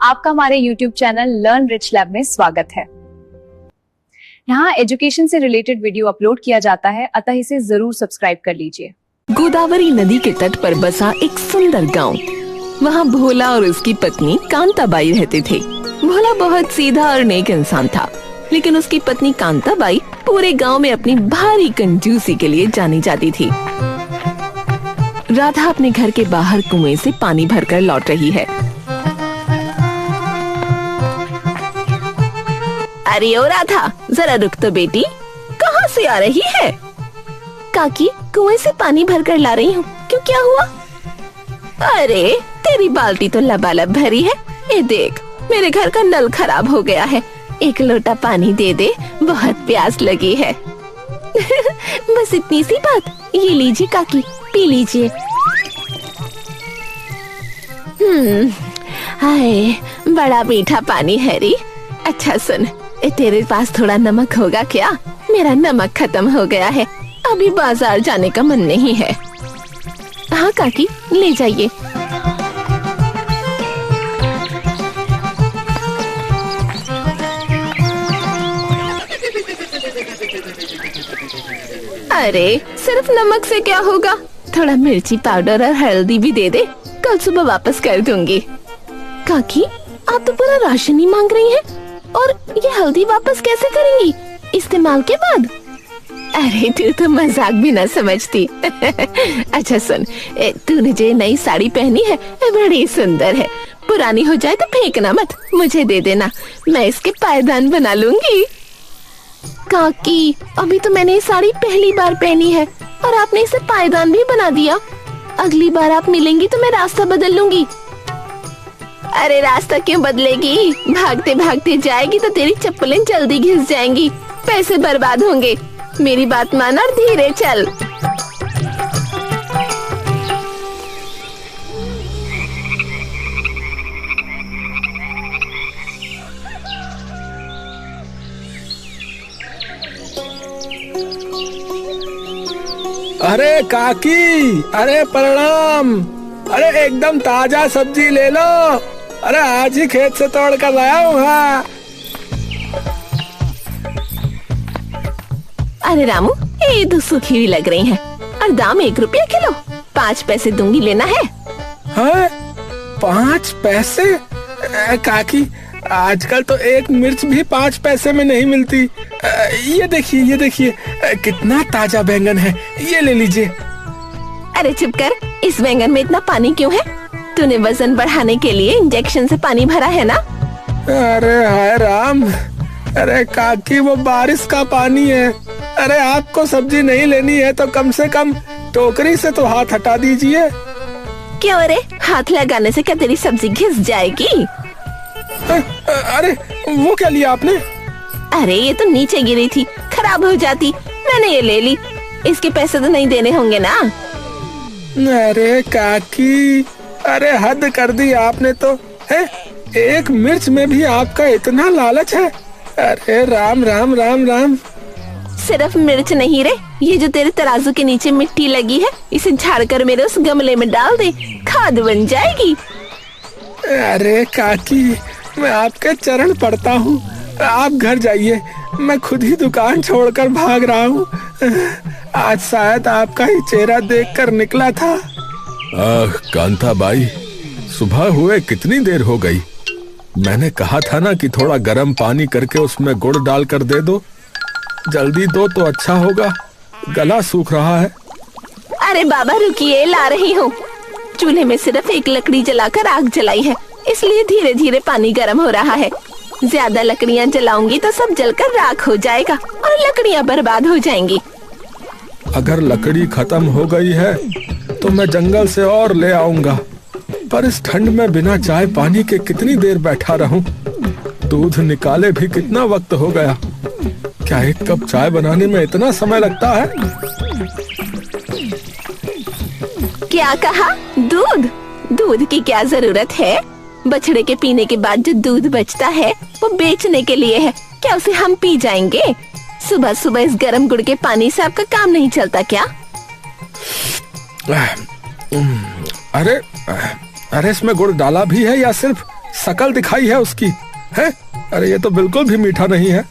आपका हमारे YouTube channel learn rich lab में स्वागत है। यहाँ एजुकेशन से रिलेटेड वीडियो अपलोड किया जाता है, अतः इसे जरूर सब्सक्राइब कर लीजिए। गोदावरी नदी के तट पर बसा एक सुंदर गांव। वहाँ भोला और उसकी पत्नी कांताबाई रहते थे। भोला बहुत सीधा और नेक इंसान था, लेकिन उसकी पत्नी कांताबाई पूरे गांव में अपनी भारी कंजूसी के लिए जानी जाती थी। राधा अपने घर के बाहर कुएं से पानी भरकर लौट रही है। अरे ओ राधा, जरा रुक तो बेटी, कहाँ से आ रही है? काकी, कुएं से पानी भरकर ला रही हूँ। क्यों, क्या हुआ? अरे तेरी बाल्टी तो लबालब भरी है। ये देख, मेरे घर का नल खराब हो गया है। एक लोटा पानी दे दे, बहुत प्यास लगी है। बस इतनी सी बात। ये लीजिए काकी, पी लीजिए। हाय, बड़ा मीठा पानी है री। अच्छा सुन, तेरे पास थोड़ा नमक होगा क्या? मेरा नमक खत्म हो गया है, अभी बाजार जाने का मन नहीं है। हाँ काकी, ले जाइए। अरे सिर्फ नमक से क्या होगा, थोड़ा मिर्ची पाउडर और हल्दी भी दे दे, कल सुबह वापस कर दूंगी। काकी, आप तो पूरा राशन ही मांग रही हैं, और ये हल्दी वापस कैसे करेंगी इस्तेमाल के बाद? अरे तू तो मजाक भी ना समझती। अच्छा सुन, तूने जो नई साड़ी पहनी है बड़ी सुंदर है। पुरानी हो जाए तो फेंकना मत, मुझे दे देना, मैं इसके पायदान बना लूंगी। काकी, अभी तो मैंने ये साड़ी पहली बार पहनी है और आपने इसे पायदान भी बना दिया। अगली बार आप मिलेंगी तो मैं रास्ता बदल लूंगी। अरे रास्ता क्यों बदलेगी? भागते भागते जाएगी तो तेरी चप्पलें जल्दी घिस जाएंगी, पैसे बर्बाद होंगे। मेरी बात मान और धीरे चल। अरे काकी, अरे प्रणाम। अरे एकदम ताजा सब्जी ले लो। अरे आज ही खेत से तोड़ कर लाया हूँ। हाँ। अरे रामू, ये तो सूखी हुई लग रही है, और दाम 1 रुपया किलो। 5 पैसे दूंगी, लेना है? हाँ, 5 पैसे? काकी, आजकल तो एक मिर्च भी 5 पैसे में नहीं मिलती। ये देखिए, ये देखिए, कितना ताजा बैंगन है, ये ले लीजिए। अरे चुप कर, इस बैंगन में इतना पानी क्यों है? तूने वजन बढ़ाने के लिए इंजेक्शन से पानी भरा है ना? अरे हाय राम, अरे काकी वो बारिश का पानी है। अरे आपको सब्जी नहीं लेनी है तो कम से कम टोकरी से तो हाथ हटा दीजिए। क्यों रे, हाथ लगाने से क्या तेरी सब्जी घिस जाएगी? अरे वो क्या लिया आपने? अरे ये तो नीचे गिरी थी, खराब हो जाती, मैंने ये ले ली। इसके पैसे तो नहीं देने होंगे ना? अरे काकी, अरे हद कर दी आपने तो। है, एक मिर्च में भी आपका इतना लालच है? अरे राम राम राम राम। सिर्फ मिर्च नहीं रे, ये जो तेरे तराजू के नीचे मिट्टी लगी है, इसे झाड़कर मेरे उस गमले में डाल दे, खाद बन जाएगी। अरे काकी, मैं आपके चरण पड़ता हूँ, आप घर जाइए, मैं खुद ही दुकान छोड़कर भाग रहा हूँ। आज शायद आपका ही चेहरा देखकर निकला था। कांताबाई, सुबह हुए कितनी देर हो गई? मैंने कहा था ना कि थोड़ा गर्म पानी करके उसमें गुड़ डाल कर दे दो। जल्दी दो तो अच्छा होगा, गला सूख रहा है। अरे बाबा रुकिए, ला रही हूँ। चूल्हे में सिर्फ एक लकड़ी जलाकर आग जलाई है, इसलिए धीरे धीरे पानी गर्म हो रहा है। ज्यादा लकड़ियाँ जलाऊंगी तो सब जलकर राख हो जाएगा और लकड़ियाँ बर्बाद हो जाएंगी। अगर लकड़ी खत्म हो गई है तो मैं जंगल से और ले आऊंगा, पर इस ठंड में बिना चाय पानी के कितनी देर बैठा रहूं? दूध निकाले भी कितना वक्त हो गया। क्या एक कप चाय बनाने में इतना समय लगता है? क्या कहा? दूध? दूध की क्या जरूरत है? बछड़े के पीने के बाद जो दूध बचता है वो बेचने के लिए है, क्या उसे हम पी जाएंगे? सुबह सुबह इस गर्म गुड़ के पानी से आपका काम नहीं चलता क्या? अरे अरे इसमें गुड़ डाला भी है या सिर्फ शकल दिखाई है उसकी है। अरे ये तो बिल्कुल भी मीठा नहीं है।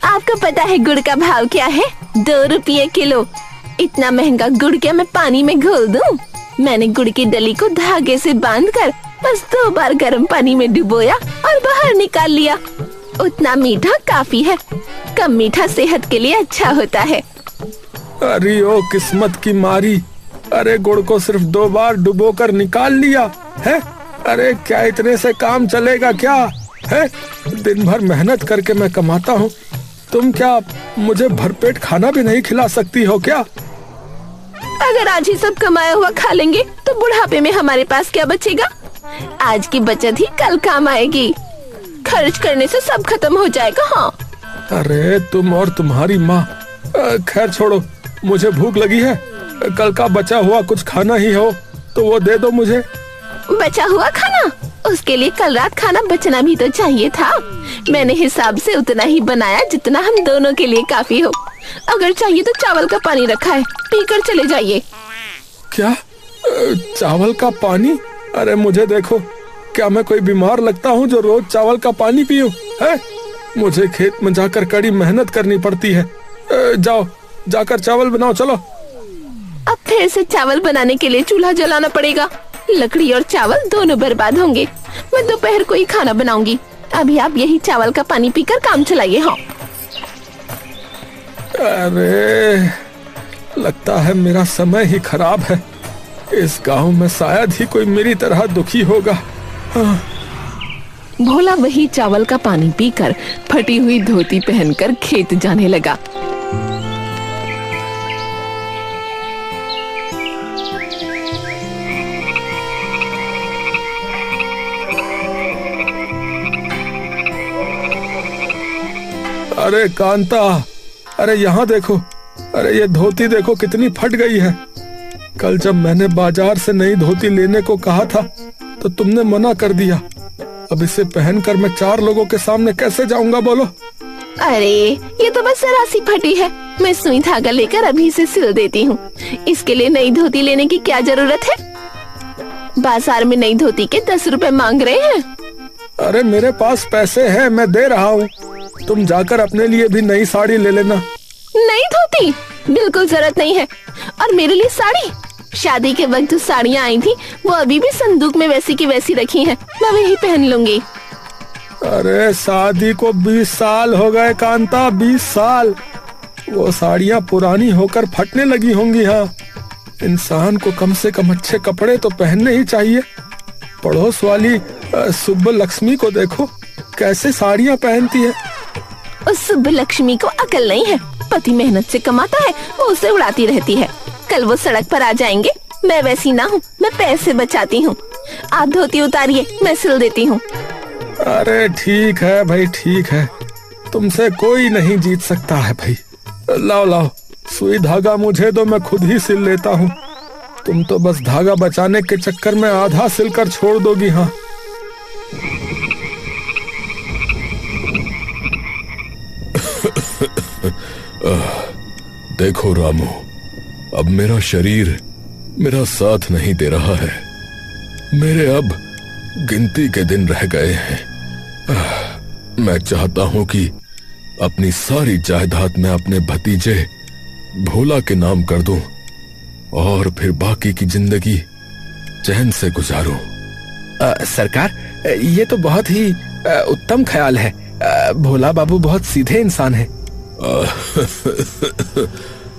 आपको पता है गुड़ का भाव क्या है? 2 रुपये किलो। इतना महंगा गुड़ क्या मैं पानी में घोल दूं? मैंने गुड़ की डली को धागे से बांधकर बस 2 बार गर्म पानी में डुबोया और बाहर निकाल लिया। उतना मीठा काफी है। कम मीठा सेहत के लिए अच्छा होता है। अरे ओ किस्मत की मारी, अरे गुड़ को सिर्फ 2 बार डुबो कर निकाल लिया है। अरे क्या इतने से काम चलेगा क्या है? दिन भर मेहनत करके मैं कमाता हूँ, तुम क्या मुझे भरपेट खाना भी नहीं खिला सकती हो क्या? अगर आज ही सब कमाया हुआ खा लेंगे तो बुढ़ापे में हमारे पास क्या बचेगा? आज की बचत ही कल काम आएगी। खर्च करने से सब खत्म हो जाएगा। हाँ। अरे तुम और तुम्हारी माँ, खैर छोड़ो, मुझे भूख लगी है। कल का बचा हुआ कुछ खाना ही हो तो वो दे दो मुझे। बचा हुआ खाना? उसके लिए कल रात खाना बचना भी तो चाहिए था। मैंने हिसाब से उतना ही बनाया जितना हम दोनों के लिए काफी हो। अगर चाहिए तो चावल का पानी रखा है, पीकर चले जाइए। क्या? चावल का पानी? अरे मुझे देखो, क्या मैं कोई बीमार लगता हूँ जो रोज चावल का पानी पीऊं? है मुझे खेत में जाकर कड़ी मेहनत करनी पड़ती है। जाओ जाकर चावल बनाओ चलो। अब फिर से चावल बनाने के लिए चूल्हा जलाना पड़ेगा। लकड़ी और चावल दोनों बर्बाद होंगे। मैं दोपहर को ही खाना बनाऊंगी। अभी आप यही चावल का पानी पीकर काम चलाइए। हाँ। अरे लगता है मेरा समय ही खराब है। इस गांव में शायद ही कोई मेरी तरह दुखी होगा। हाँ। भोला वही चावल का पानी पीकर फटी हुई धोती पहनकर खेत जाने लगा। अरे कांता, अरे यहाँ देखो, अरे ये धोती देखो कितनी फट गई है। कल जब मैंने बाजार से नई धोती लेने को कहा था तो तुमने मना कर दिया। अब इसे पहनकर मैं 4 लोगों के सामने कैसे जाऊंगा बोलो? अरे ये तो बस जरा सी फटी है। मैं सुई धागा लेकर अभी इसे सिल देती हूँ। इसके लिए नई धोती लेने की क्या जरूरत है? बाजार में नई धोती के 10 रुपए मांग रहे हैं। अरे मेरे पास पैसे हैं, मैं दे रहा हूँ। तुम जाकर अपने लिए भी नई साड़ी ले लेना। नई धोती? बिल्कुल जरूरत नहीं है। और मेरे लिए साड़ी? शादी के वक्त जो साड़ियाँ आई थी वो अभी भी संदूक में वैसी की वैसी रखी हैं। मैं वही पहन लूंगी। अरे शादी को 20 साल हो गए कांता, 20 साल। वो साड़ियाँ पुरानी होकर फटने लगी होंगी। हाँ, इंसान को कम से कम अच्छे कपड़े तो पहनने ही चाहिए। पड़ोस वाली सुब्बा लक्ष्मी को देखो कैसे साड़ियाँ पहनती है। उस सुब्बा लक्ष्मी को अकल नहीं है। पति मेहनत से कमाता है, वो उसे उड़ाती रहती है। कल वो सड़क पर आ जाएंगे। मैं वैसी ना हूँ, मैं पैसे बचाती हूँ। आप धोती उतारिए, मैं सिल देती हूँ। अरे ठीक है भाई, ठीक है। तुमसे कोई नहीं जीत सकता है भाई। लाओ लाओ, सुई धागा मुझे दो, मैं खुद ही सिल लेता हूँ। तुम तो बस धागा बचाने के चक्कर में आधा सिलकर छोड़ दोगी। हाँ। देखो रामू, अब मेरा शरीर मेरा साथ नहीं दे रहा है। मेरे अब गिनती के दिन रह गए हैं। मैं चाहता हूं कि अपनी सारी जायदाद मैं अपने भतीजे भोला के नाम कर दूं और फिर बाकी की जिंदगी चैन से गुजारूं। सरकार, ये तो बहुत ही उत्तम ख्याल है। भोला बाबू बहुत सीधे इंसान है।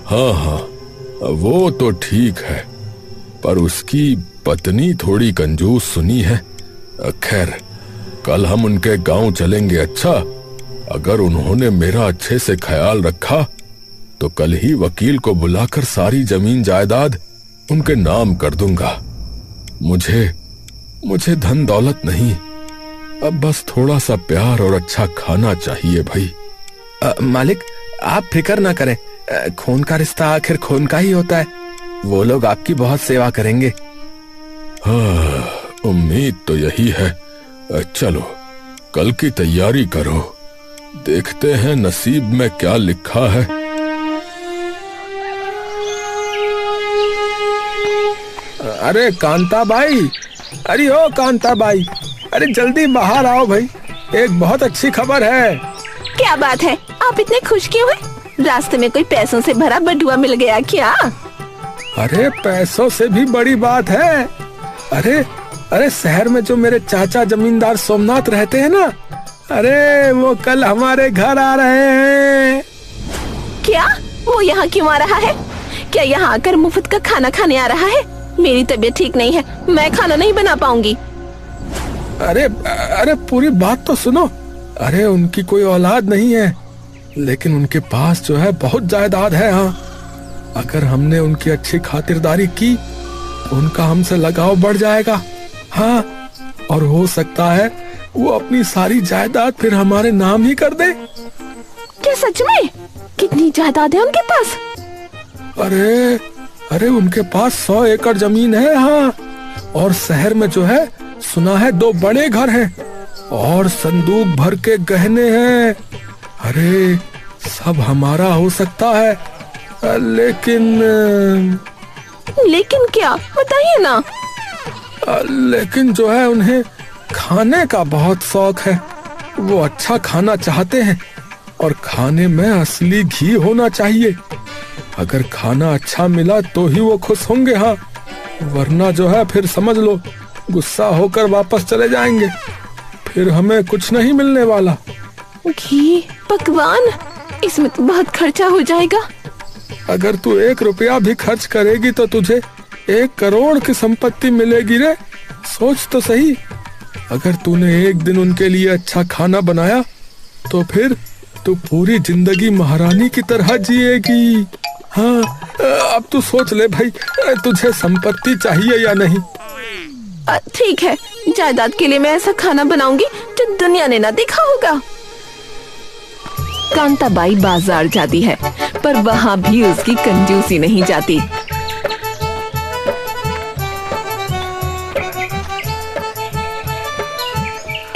हाँ हाँ, वो तो ठीक है, पर उसकी पत्नी थोड़ी कंजूस सुनी है। खैर, कल हम उनके गांव चलेंगे। अच्छा, अगर उन्होंने मेरा अच्छे से ख्याल रखा तो कल ही वकील को बुलाकर सारी जमीन जायदाद उनके नाम कर दूंगा। मुझे धन दौलत नहीं, अब बस थोड़ा सा प्यार और अच्छा खाना चाहिए भाई। मालिक, आप फिक्र ना करें। खून का रिश्ता आखिर खून का ही होता है। वो लोग आपकी बहुत सेवा करेंगे। हाँ, उम्मीद तो यही है। चलो कल की तैयारी करो, देखते हैं नसीब में क्या लिखा है। अरे कांता बाई, अरे ओ कांता बाई, अरे जल्दी बाहर आओ भाई, एक बहुत अच्छी खबर है। क्या बात है, आप इतने खुश क्यों हैं? रास्ते में कोई पैसों से भरा बटुआ मिल गया क्या? अरे पैसों से भी बड़ी बात है। अरे शहर में जो मेरे चाचा जमींदार सोमनाथ रहते हैं ना, अरे वो कल हमारे घर आ रहे हैं। क्या? वो यहाँ क्यों आ रहा है? क्या यहाँ आकर मुफ्त का खाना खाने आ रहा है? मेरी तबीयत ठीक नहीं है, मैं खाना नहीं बना पाऊंगी। अरे पूरी बात तो सुनो। अरे उनकी कोई औलाद नहीं है, लेकिन उनके पास जो है बहुत जायदाद है। हाँ, अगर हमने उनकी अच्छी खातिरदारी की तो उनका हमसे लगाव बढ़ जाएगा। हाँ, और हो सकता है वो अपनी सारी जायदाद फिर हमारे नाम ही कर दे। क्या सच में? कितनी जायदाद है उनके पास? अरे उनके पास 100 एकड़ जमीन है। हाँ, और शहर में जो है सुना है 2 बड़े घर हैं और संदूक भर के गहने हैं। अरे सब हमारा हो सकता है, लेकिन क्या, बताइए ना। लेकिन जो है उन्हें खाने का बहुत शौक है। वो अच्छा खाना चाहते हैं और खाने में असली घी होना चाहिए। अगर खाना अच्छा मिला तो ही वो खुश होंगे। हाँ, वरना जो है फिर समझ लो गुस्सा होकर वापस चले जाएंगे, फिर हमें कुछ नहीं मिलने वाला। घी, पकवान, इसमें तो बहुत खर्चा हो जाएगा। अगर तू 1 रुपया भी खर्च करेगी तो तुझे 1 करोड़ की संपत्ति मिलेगी रे। सोच तो सही, अगर तूने एक दिन उनके लिए अच्छा खाना बनाया तो फिर तू पूरी जिंदगी महारानी की तरह जिएगी। हाँ, अब तू सोच ले भाई, तुझे संपत्ति चाहिए या नहीं। ठीक है, जायदाद के लिए मैं ऐसा खाना बनाऊंगी जो दुनिया ने ना देखा होगा। कांताबाई बाजार जाती है, पर वहाँ भी उसकी कंजूसी नहीं जाती।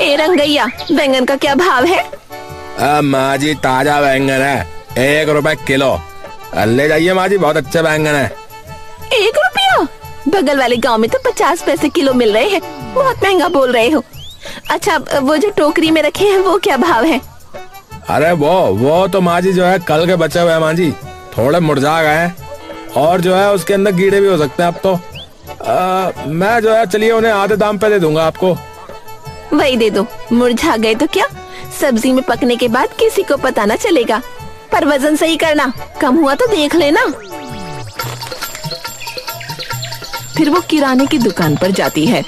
ए रंगैया, बैंगन का क्या भाव है? माँ जी ताजा बैंगन है, 1 रुपए किलो। ले जाइए माँ जी, बहुत अच्छे बैंगन है। 1 रुपया? बगल वाले गांव में तो 50 पैसे किलो मिल रहे हैं, बहुत महंगा बोल रहे हो। अच्छा, वो जो टोकरी में रखे हैं वो क्या भाव है? अरे वो तो माँ जी जो है कल के बचे हुए हैं माँ जी, थोड़े मुरझा गए हैं और जो है उसके अंदर कीड़े भी हो सकते हैं। अब तो मैं जो है चलिए उन्हें आधे दाम पे दे दूंगा आपको। वही दे दो, मुरझा गए तो क्या, सब्जी में पकने के बाद किसी को पता न चलेगा। पर वजन सही करना, कम हुआ तो देख लेना। फिर वो किराने की दुकान पर जाती है।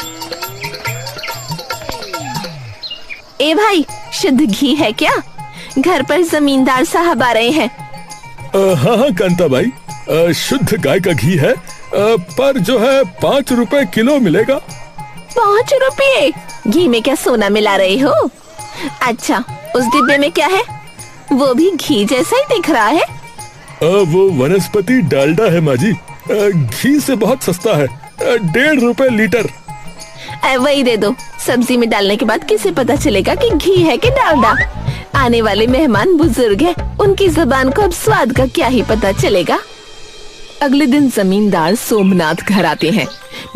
ए भाई, शुद्ध घी है क्या? घर पर जमींदार साहब आ रहे हैं। हाँ कांताबाई, शुद्ध गाय का घी है, पर जो है 5 रुपए किलो मिलेगा। 5 रुपए? घी में क्या सोना मिला रहे हो? अच्छा, उस डिब्बे में क्या है? वो भी घी जैसा ही दिख रहा है। वो वनस्पति डालडा है माँ जी, घी से बहुत सस्ता है, 1.5 रुपए लीटर। वही दे दो, सब्जी में डालने के बाद किसे पता चलेगा कि घी है कि डालडा? आने वाले मेहमान बुजुर्ग हैं, उनकी जुबान को अब स्वाद का क्या ही पता चलेगा। अगले दिन जमींदार सोमनाथ घर आते हैं।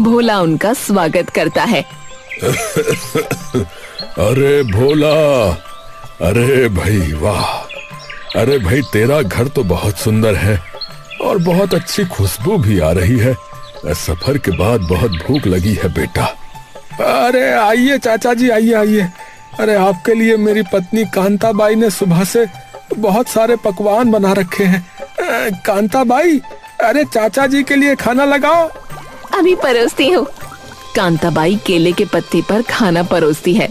भोला उनका स्वागत करता है। अरे भोला, अरे भाई वाह, अरे भाई तेरा घर तो बहुत सुंदर है और बहुत अच्छी खुशबू भी आ रही है। सफर के बाद बहुत भूख लगी है बेटा। अरे आइए चाचा जी, आइए। अरे आपके लिए मेरी पत्नी कांताबाई ने सुबह से बहुत सारे पकवान बना रखे हैं। कांताबाई, अरे चाचा जी के लिए खाना लगाओ। अभी परोसती हूँ। कांताबाई केले के पत्ते पर खाना परोसती है,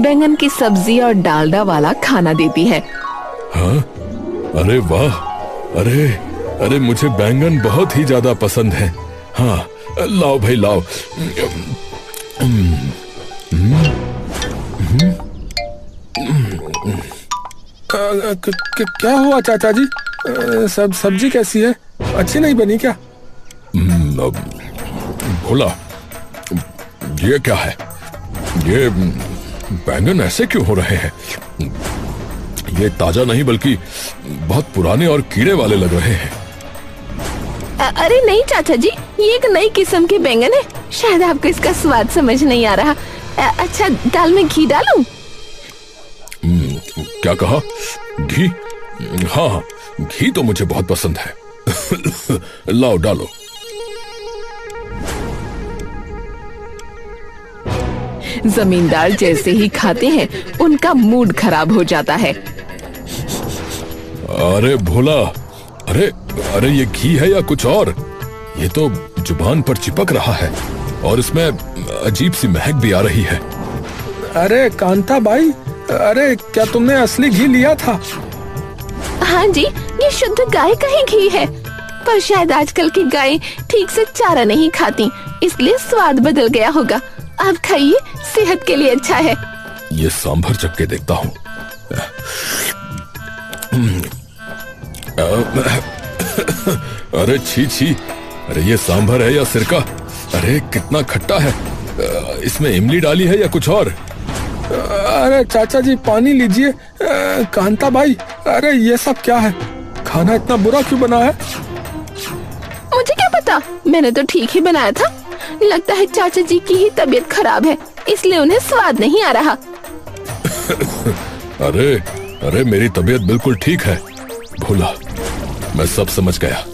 बैंगन की सब्जी और डालडा वाला खाना देती है। हाँ, अरे वाह, अरे मुझे बैंगन बहुत ही ज्यादा पसंद है। हाँ, लाओ भाई लाओ। क्या हुआ चाचा जी? सब्जी कैसी है? अच्छी नहीं बनी क्या? भोला, ये क्या है? ये बैंगन ऐसे क्यों हो रहे हैं? ये ताजा नहीं बल्कि बहुत पुराने और कीड़े वाले लग रहे हैं। अरे नहीं चाचा जी, ये एक नई किस्म के बैंगन है, शायद आपको इसका स्वाद समझ नहीं आ रहा। अच्छा दाल में घी डालूं? क्या कहा? घी? हाँ हाँ, घी तो मुझे बहुत पसंद है। लाओ डालो। जमींदार जैसे ही खाते हैं उनका मूड खराब हो जाता है। अरे भोला, अरे ये घी है या कुछ और? ये तो जुबान पर चिपक रहा है और इसमें अजीब सी महक भी आ रही है। अरे कांता बाई, अरे क्या तुमने असली घी लिया था? हाँ जी, ये शुद्ध गाय का ही घी है, पर शायद आजकल की गायें ठीक से चारा नहीं खाती, इसलिए स्वाद बदल गया होगा। आप खाइए, सेहत के लिए अच्छा है। ये सांभर चख के देखता हूँ। अरे छी, अरे ये सांभर है या सिरका? अरे कितना खट्टा है। इसमें इमली डाली है या कुछ और? अरे चाचा जी पानी लीजिए। कांता बाई, अरे ये सब क्या है? खाना इतना बुरा क्यों बना है? मुझे क्या पता, मैंने तो ठीक ही बनाया था। लगता है चाचा जी की ही तबीयत खराब है, इसलिए उन्हें स्वाद नहीं आ रहा। अरे मेरी तबीयत बिल्कुल ठीक है भोला, मैं सब समझ गया।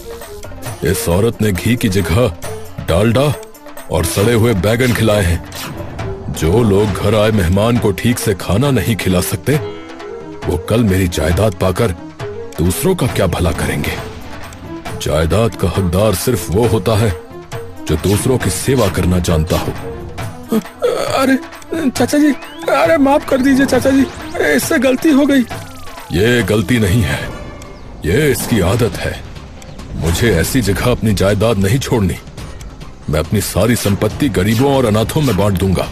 इस औरत ने घी की जगह डालडा और सड़े हुए बैगन खिलाए हैं। जो लोग घर आए मेहमान को ठीक से खाना नहीं खिला सकते, वो कल मेरी जायदाद पाकर दूसरों का क्या भला करेंगे। जायदाद का हकदार सिर्फ वो होता है जो दूसरों की सेवा करना जानता हो। अरे चाचा जी, अरे माफ कर दीजिए चाचा जी, इससे गलती हो गई। ये गलती नहीं है, ये इसकी आदत है। मुझे ऐसी जगह अपनी जायदाद नहीं छोड़नी। मैं अपनी सारी संपत्ति गरीबों और अनाथों में बांट दूंगा,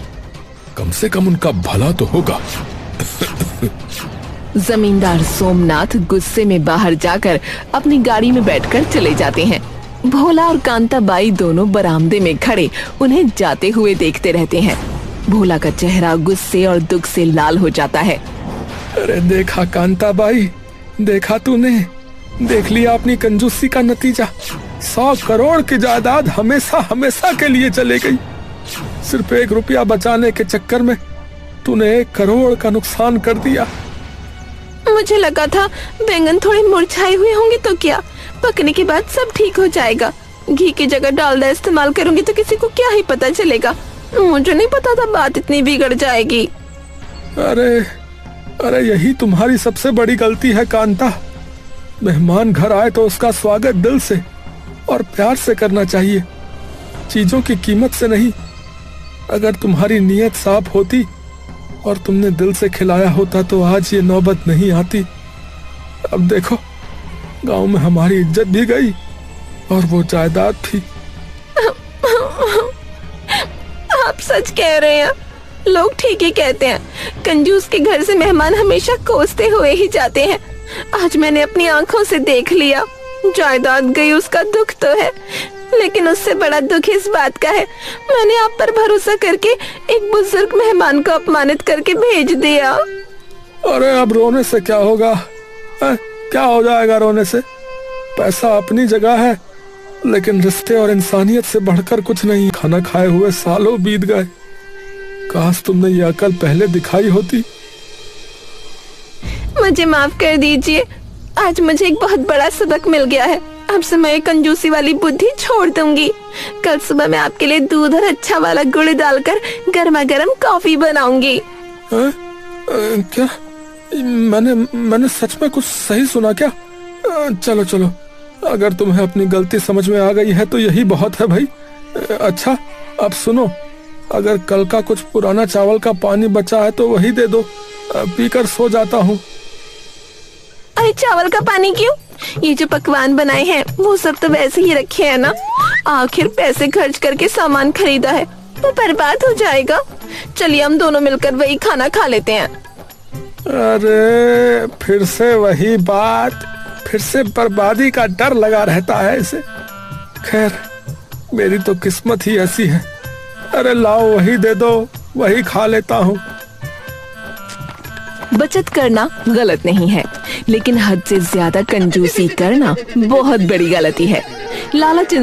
कम से कम उनका भला तो होगा। जमींदार सोमनाथ गुस्से में बाहर जाकर अपनी गाड़ी में बैठकर चले जाते हैं। भोला और कांता बाई दोनों बरामदे में खड़े उन्हें जाते हुए देखते रहते हैं। भोला का चेहरा गुस्से और दुख से लाल हो जाता है। अरे देखा कांता बाई, देखा तूने, देख लिया अपनी कंजूसी का नतीजा। 100 करोड़ की जायदाद हमेशा के लिए चले गई। सिर्फ 1 रुपया बचाने के चक्कर में तूने 1 करोड़ का नुकसान कर दिया। मुझे लगा था बैंगन थोड़े मुरझाए हुए होंगे तो क्या, पकने के बाद सब ठीक हो जाएगा। घी की जगह डालडा इस्तेमाल करूंगी तो किसी को क्या ही पता चलेगा। मुझे नहीं पता था बात इतनी बिगड़ जाएगी। अरे यही तुम्हारी सबसे बड़ी गलती है कांता। मेहमान घर आए तो उसका स्वागत दिल से और प्यार से करना चाहिए, चीजों की कीमत से नहीं। अगर तुम्हारी नीयत साफ होती और तुमने दिल से खिलाया होता तो आज ये नौबत नहीं आती। अब देखो, गांव में हमारी इज्जत भी गई और वो जायदाद थी। आप सच कह रहे हैं, लोग ठीक ही कहते हैं। कंजूस के घर से मेहमान हमेशा कोसते हुए ही जाते हैं। आज मैंने अपनी आंखों से देख लिया। जायदाद गई उसका दुख तो है, लेकिन उससे बड़ा दुख इस बात का है मैंने आप पर भरोसा करके एक बुजुर्ग मेहमान को अपमानित करके भेज दिया। अरे अब रोने से क्या होगा? क्या हो जाएगा रोने से? पैसा अपनी जगह है, लेकिन रिश्ते और इंसानियत से बढ़कर कुछ नहीं। खाना खाए हुए सालों बीत गए, काश तुमने ये अकल पहले दिखाई होती। मुझे माफ कर दीजिए, आज मुझे एक बहुत बड़ा सबक मिल गया है। अब से मैं कंजूसी वाली बुद्धि छोड़ दूंगी। कल सुबह मैं आपके लिए दूध और अच्छा वाला गुड़ डालकर गर्मा गर्म कॉफी बनाऊंगी। क्या? मैंने सच में कुछ सही सुना क्या? चलो, अगर तुम्हें अपनी गलती समझ में आ गई है तो यही बहुत है भाई। अच्छा अब सुनो, अगर कल का कुछ पुराना चावल का पानी बचा है तो वही दे दो, पीकर सो जाता हूँ। अरे चावल का पानी क्यों? ये जो पकवान बनाए हैं वो सब तो वैसे ही रखे हैं ना। आखिर पैसे खर्च करके सामान खरीदा है, वो बर्बाद हो जाएगा। चलिए हम दोनों मिलकर वही खाना खा लेते हैं। अरे फिर से वही बात, फिर से बर्बादी का डर लगा रहता है इसे। खैर मेरी तो किस्मत ही ऐसी है। अरे लाओ वही दे दो, वही खा लेता हूँ। बचत करना गलत नहीं है, लेकिन हद से ज्यादा कंजूसी करना बहुत बड़ी गलती है। लालच